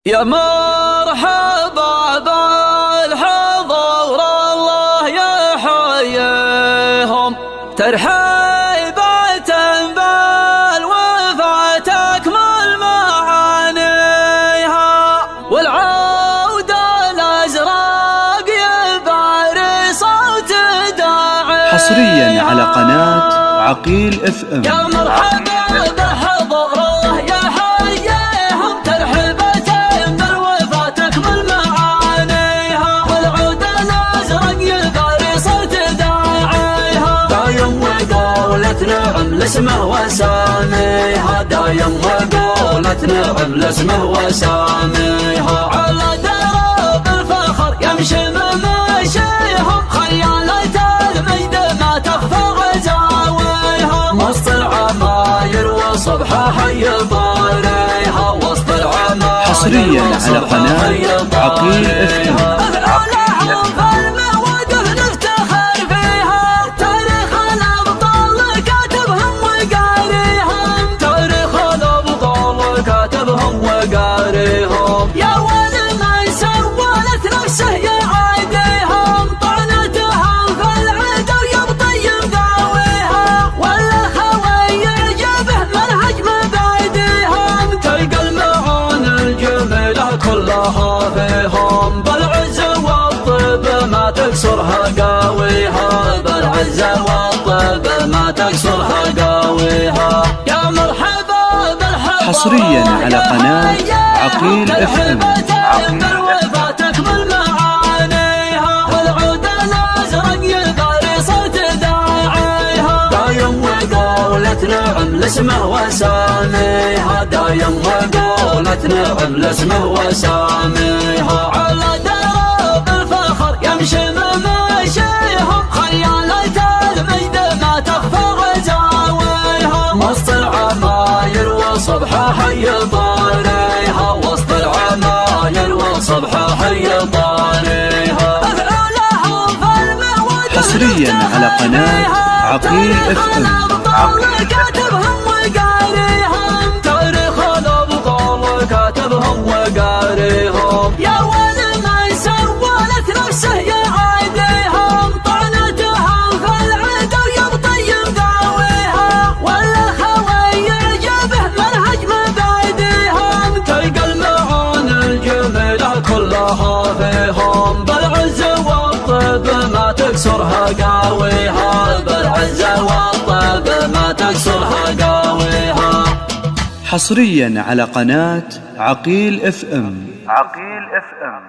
يا مرحبا بالحضور الله يحييهم، ترحيبة بالوفاة تكمل معانيها، والعودة الأزرق يباري صوت داعيها. حصريا على قناة عقيل FM. يا مرحبا بالحضور الله يحييهم، ترحيبة بالوفاة تكمل معانيها، والعود الأزرق يباري صوت داعيها. دايم وقولت نعم لاسمه وساميها، دايم وقولت نعم لاسمه وساميها. على درب الفخر يمشي مماشيهم، خيالة المجد ما تخفى غزاويها. وسط العماير وصبحة حي ضاريها، وسط العماير حصريا على قناة عقيل FM. يا ولد من سولت نفسه يعاديهم، طعنتهم في العدا ويبطي يداويها، ولا خوي يعجبه منهج مبادئهم. تلقى المعون الجميلة كلها فيهم، بالعز والطب ما تكسرها قاويها، بالعز والطب ما تكسرها قاويها. يا مرحبا بالحضور حصريا على قناة عقيل FM. بالوفاة تكمل معانيها، والعود الأزرق يباري صوت داعيها. دايم وقولت نعم لاسمه وساميها، دايم وقولت نعم لاسمه وساميها. على درب الفخر يمشي مماشيهم، خيالة المجد ما تخفى غزاويها. وسط العماير وصبحة حي ضاريها، وسط العماير وصبحة حي ضاريها. افعلهم فالمود حصريا على قناة عقيل FM. كاتبهم وقاريهم، تاريخ الأبطال كاتبهم وقاريهم. يا ولد من سولت نفسه يعاديهم، طعنتهم في العدا ويبطي يداويها، ولا خوي يعجبه منهج مبادئهم. تلقى المعون الجميلة كلها فيهم، بالعز والطب ما تكسرها قاويها، بالعز والطب ما تكسرها قاويها. حصريا على قناة عقيل FM. عقيل FM.